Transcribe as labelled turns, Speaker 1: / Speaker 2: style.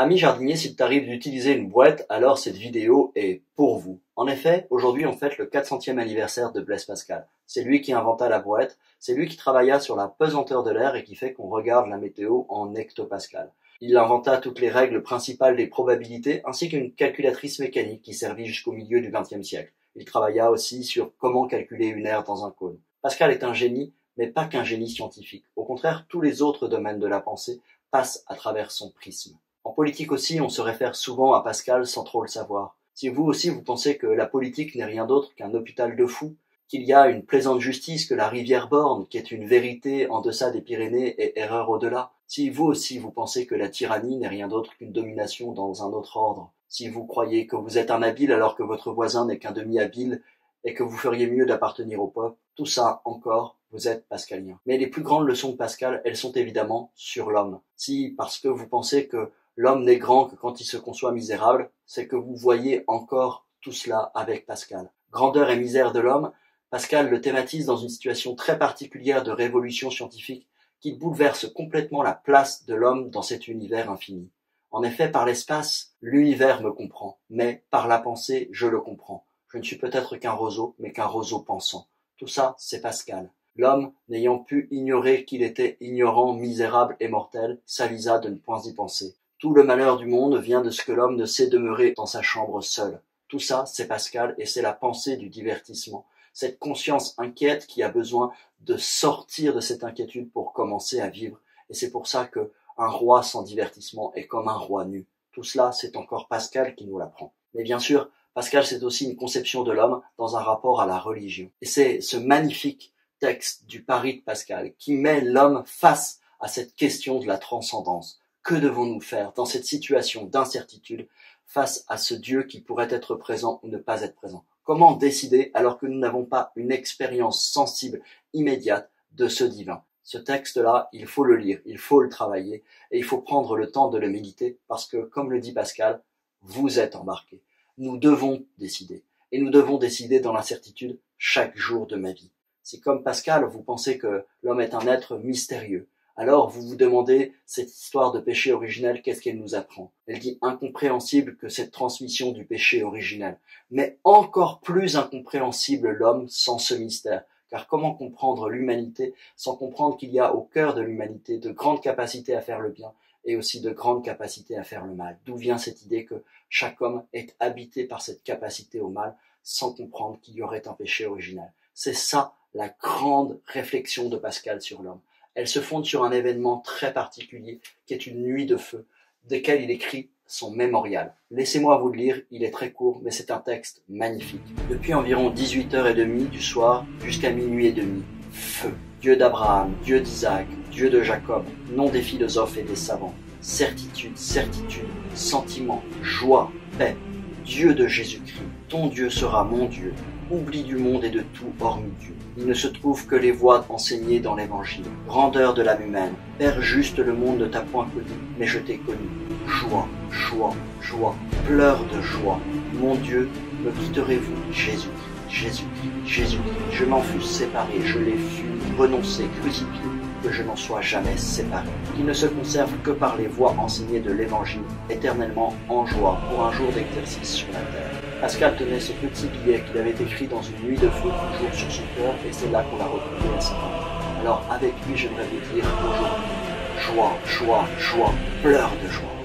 Speaker 1: Ami jardinier, s'il t'arrive d'utiliser une boîte, alors cette vidéo est pour vous. En effet, aujourd'hui on fête le 400e anniversaire de Blaise Pascal. C'est lui qui inventa la boîte, c'est lui qui travailla sur la pesanteur de l'air et qui fait qu'on regarde la météo en hectopascal. Il inventa toutes les règles principales des probabilités ainsi qu'une calculatrice mécanique qui servit jusqu'au milieu du XXe siècle. Il travailla aussi sur comment calculer une aire dans un cône. Pascal est un génie, mais pas qu'un génie scientifique. Au contraire, tous les autres domaines de la pensée passent à travers son prisme. En politique aussi, on se réfère souvent à Pascal sans trop le savoir. Si vous aussi vous pensez que la politique n'est rien d'autre qu'un hôpital de fous, qu'il y a une plaisante justice que la rivière borne, qui est une vérité en deçà des Pyrénées et erreur au-delà, si vous aussi vous pensez que la tyrannie n'est rien d'autre qu'une domination dans un autre ordre, si vous croyez que vous êtes un habile alors que votre voisin n'est qu'un demi-habile et que vous feriez mieux d'appartenir au peuple, tout ça encore, vous êtes pascalien. Mais les plus grandes leçons de Pascal, elles sont évidemment sur l'homme. Si, parce que vous pensez que l'homme n'est grand que quand il se conçoit misérable, c'est que vous voyez encore tout cela avec Pascal. Grandeur et misère de l'homme, Pascal le thématise dans une situation très particulière de révolution scientifique qui bouleverse complètement la place de l'homme dans cet univers infini. En effet, par l'espace, l'univers me comprend, mais par la pensée, je le comprends. Je ne suis peut-être qu'un roseau, mais qu'un roseau pensant. Tout ça, c'est Pascal. L'homme, n'ayant pu ignorer qu'il était ignorant, misérable et mortel, s'avisa de ne point y penser. Tout le malheur du monde vient de ce que l'homme ne sait demeurer dans sa chambre seul. Tout ça, c'est Pascal et c'est la pensée du divertissement. Cette conscience inquiète qui a besoin de sortir de cette inquiétude pour commencer à vivre. Et c'est pour ça que un roi sans divertissement est comme un roi nu. Tout cela, c'est encore Pascal qui nous l'apprend. Mais bien sûr, Pascal, c'est aussi une conception de l'homme dans un rapport à la religion. Et c'est ce magnifique texte du Pari de Pascal qui met l'homme face à cette question de la transcendance. Que devons-nous faire dans cette situation d'incertitude face à ce Dieu qui pourrait être présent ou ne pas être présent? Comment décider alors que nous n'avons pas une expérience sensible immédiate de ce divin? Ce texte-là, il faut le lire, il faut le travailler et il faut prendre le temps de le méditer parce que, comme le dit Pascal, vous êtes embarqués. Nous devons décider et nous devons décider dans l'incertitude chaque jour de ma vie. Si comme Pascal, vous pensez que l'homme est un être mystérieux, alors vous vous demandez, cette histoire de péché originel, qu'est-ce qu'elle nous apprend? Elle dit incompréhensible que cette transmission du péché originel, mais encore plus incompréhensible l'homme sans ce mystère. Car comment comprendre l'humanité sans comprendre qu'il y a au cœur de l'humanité de grandes capacités à faire le bien et aussi de grandes capacités à faire le mal? D'où vient cette idée que chaque homme est habité par cette capacité au mal sans comprendre qu'il y aurait un péché originel? C'est ça la grande réflexion de Pascal sur l'homme. Elle se fonde sur un événement très particulier qui est une nuit de feu, desquels il écrit son mémorial. Laissez-moi vous le lire, il est très court, mais c'est un texte magnifique. Depuis environ 18h30 du soir jusqu'à minuit et demi, feu. Dieu d'Abraham, Dieu d'Isaac, Dieu de Jacob, nom des philosophes et des savants. Certitude, certitude, sentiment, joie, paix. Dieu de Jésus-Christ, ton Dieu sera mon Dieu. Oubli du monde et de tout hormis Dieu. Il ne se trouve que les voies enseignées dans l'Évangile. Grandeur de l'âme humaine. Père juste, le monde ne t'a point connu, mais je t'ai connu. Joie, joie, joie, pleurs de joie. Mon Dieu, me quitterez-vous? Jésus-Christ, Jésus-Christ, Jésus-Christ. Je m'en fus séparé, je l'ai fui renoncé, crucifié, que je n'en sois jamais séparé. Qu'il ne se conserve que par les voies enseignées de l'Évangile, éternellement en joie pour un jour d'exercice sur la terre. Pascal tenait ce petit billet qu'il avait écrit dans une nuit de feu toujours sur son cœur et c'est là qu'on l'a retrouvé à sa mort. Alors avec lui, j'aimerais vous dire aujourd'hui, joie, joie, joie, pleurs de joie.